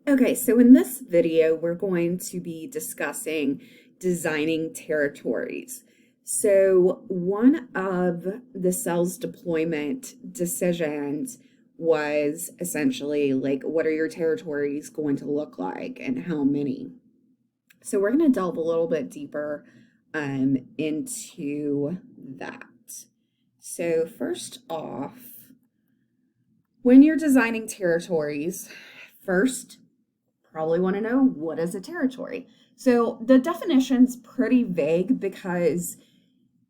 Okay, so in this video, we're going to be discussing designing territories. So one of the sales deployment decisions was essentially like, what are your territories going to look like and how many? So we're going to delve a little bit deeper into that. So first off, when you're designing territories, first probably want to know, what is a territory? So the definition's pretty vague because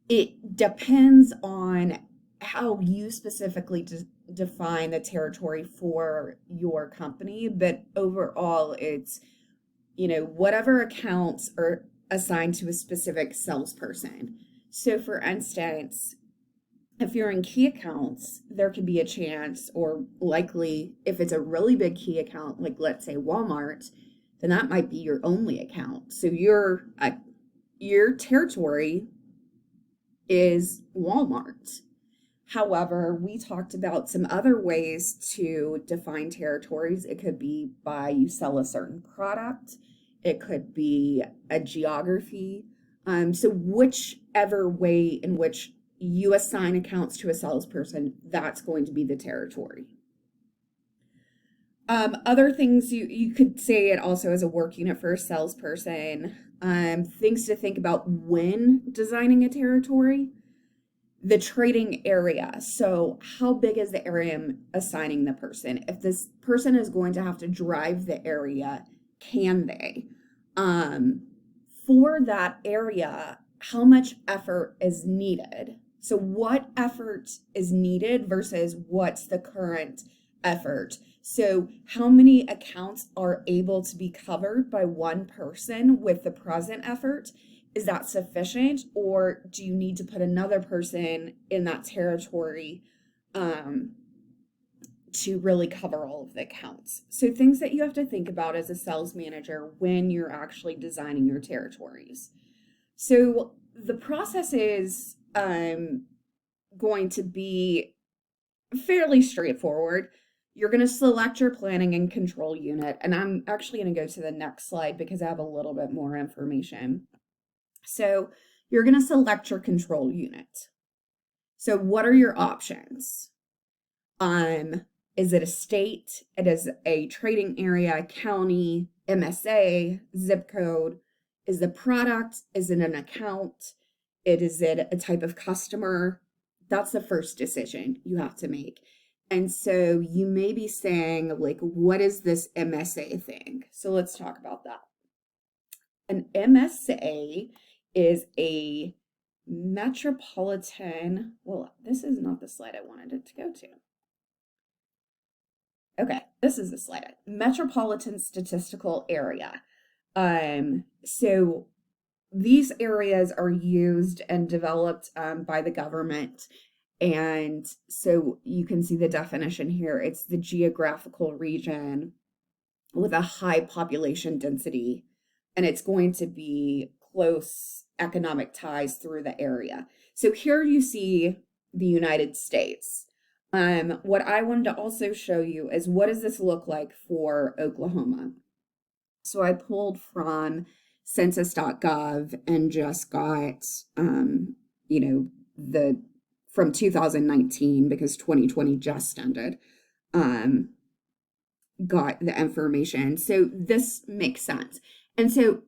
it depends on how you specifically define the territory for your company, but overall it's, whatever accounts are assigned to a specific salesperson. So for instance, if you're in key accounts, there could be a chance, or likely, if it's a really big key account, like let's say Walmart, then that might be your only account. So your territory is Walmart. However, we talked about some other ways to define territories. It could be by you sell a certain product. It could be a geography. So whichever way in which you assign accounts to a salesperson, that's going to be the territory. Other things you could say it also as a work unit for a salesperson. Things to think about when designing a territory. The trading area. So, how big is the area I'm assigning the person? If this person is going to have to drive the area, can they? Um, for that area, how much effort is needed? So, what effort is needed versus what's the current effort? So, how many accounts are able to be covered by one person with the present effort? Is that sufficient, or do you need to put another person in that territory um, to really cover all of the accounts? So, things that you have to think about as a sales manager when you're actually designing your territories. So, the process is going to be fairly straightforward. You're going to select your planning and control unit. And I'm actually going to go to the next slide because I have a little bit more information. So you're going to select your control unit. So what are your options? Is it a state? It is a trading area, county, MSA, zip code. Is the product? Is it an account? Is it a type of customer? That's the first decision you have to make. And so you may be saying, like, what is this MSA thing? So let's talk about that. An MSA is a metropolitan, well, this is not the slide I wanted it to go to. Okay, this is the slide. Metropolitan statistical area. So these areas are used and developed by the government. And so you can see the definition here. It's the geographical region with a high population density, and it's going to be close economic ties through the area. So here you see the United States. What I wanted to also show you is, what does this look like for Oklahoma? So I pulled from census.gov and just got, the from 2019, because 2020 just ended. Got the information. So this makes sense. And so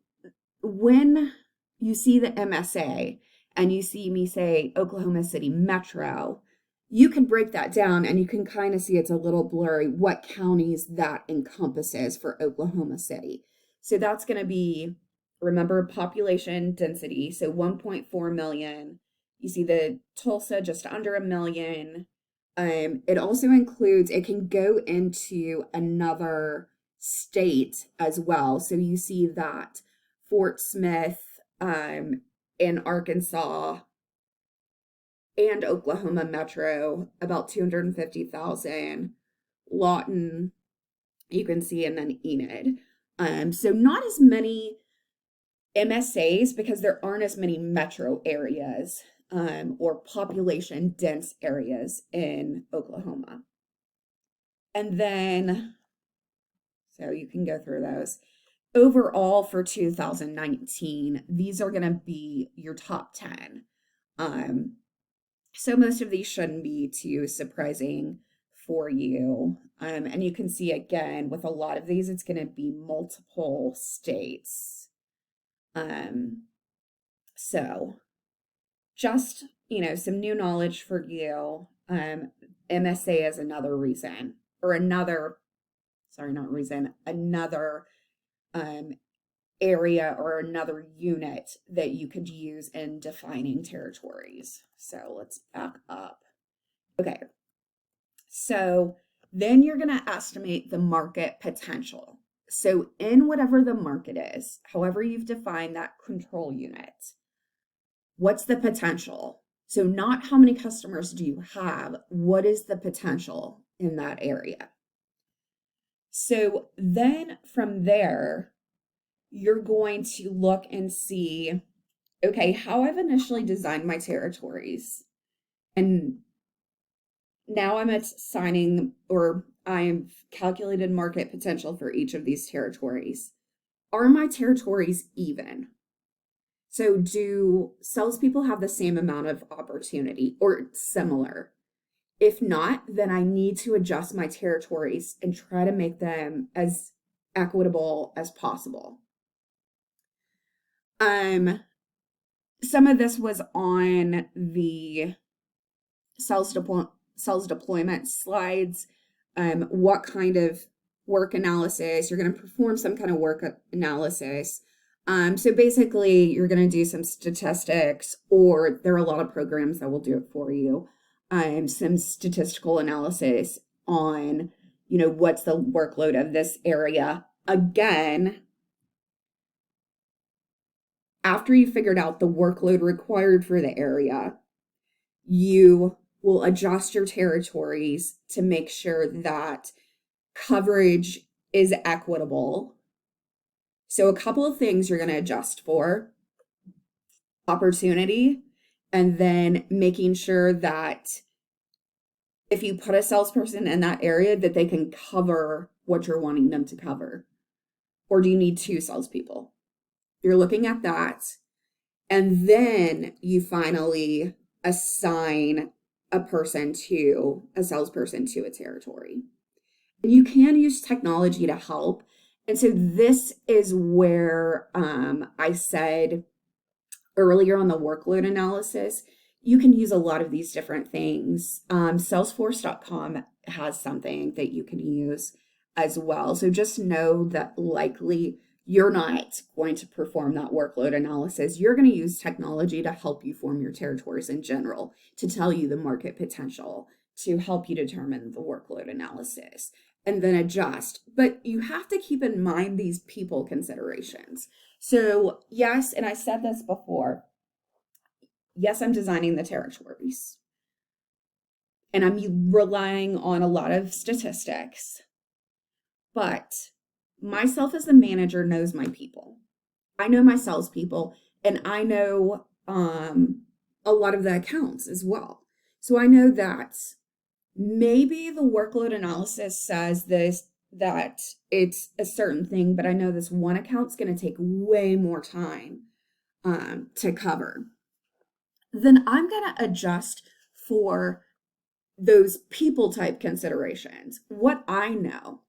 when you see the MSA and you see me say Oklahoma City Metro, you can break that down and you can kind of see it's a little blurry what counties that encompasses for Oklahoma City. So that's going to be, remember, population density. So 1.4 million. You see the Tulsa just under a million. It also includes, it can go into another state as well. So you see that Fort Smith in Arkansas and Oklahoma Metro, about 250,000. Lawton, you can see, and then Enid. So not as many MSAs because there aren't as many metro areas or population dense areas in Oklahoma. And then, So you can go through those. Overall for 2019, these are going to be your top 10. So most of these shouldn't be too surprising for you. And you can see again, with a lot of these, it's going to be multiple states. So just, some new knowledge for you. MSA is another reason, or another area or another unit that you could use in defining territories. So let's back up. Okay. So then you're going to estimate the market potential. So in whatever the market is, however you've defined that control unit, what's the potential? So not how many customers do you have, what is the potential in that area? So then from there, you're going to look and see, okay, how I've initially designed my territories. And now I'm assigning, or I've calculated market potential for each of these territories. Are my territories even? So do salespeople have the same amount of opportunity or similar? If not, then I need to adjust my territories and try to make them as equitable as possible. Some of this was on the sales deployment slides. What kind of work analysis? You're going to perform some kind of work analysis. So basically, you're going to do some statistics, or there are a lot of programs that will do it for you. Some statistical analysis on, what's the workload of this area. Again, after you figured out the workload required for the area, you will adjust your territories to make sure that coverage is equitable. So a couple of things you're going to adjust for: opportunity, and then making sure that if you put a salesperson in that area, that they can cover what you're wanting them to cover. Or do you need 2 salespeople? You're looking at that. And then you finally assign a salesperson to a territory. And you can use technology to help. And so this is where I said earlier on the workload analysis, you can use a lot of these different things. Salesforce.com has something that you can use as well. So just know that likely you're not going to perform that workload analysis. You're going to use technology to help you form your territories in general, to tell you the market potential, to help you determine the workload analysis, and then adjust. But you have to keep in mind these people considerations. So yes, and I said this before, yes, I'm designing the territories, and I'm relying on a lot of statistics, but myself as the manager knows my people. I know my salespeople, and I know a lot of the accounts as well. So I know that maybe the workload analysis says that it's a certain thing, but I know this one account's going to take way more time to cover. Then I'm going to adjust for those people type considerations, what I know.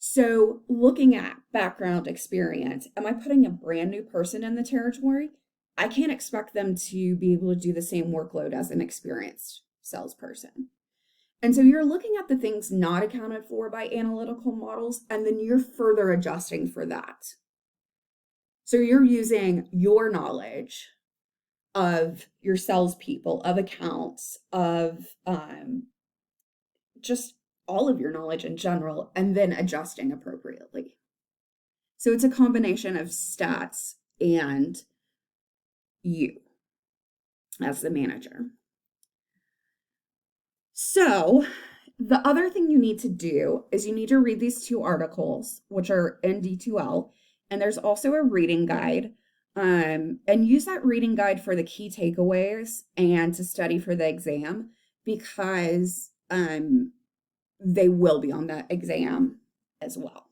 So looking at background experience, am I putting a brand new person in the territory? I can't expect them to be able to do the same workload as an experienced salesperson. And so you're looking at the things not accounted for by analytical models, and then you're further adjusting for that. So you're using your knowledge of your salespeople, of accounts, of just all of your knowledge in general, and then adjusting appropriately. So it's a combination of stats and you as the manager. So the other thing you need to do is you need to read these 2 articles, which are in D2L, and there's also a reading guide, and use that reading guide for the key takeaways and to study for the exam, because they will be on the exam as well.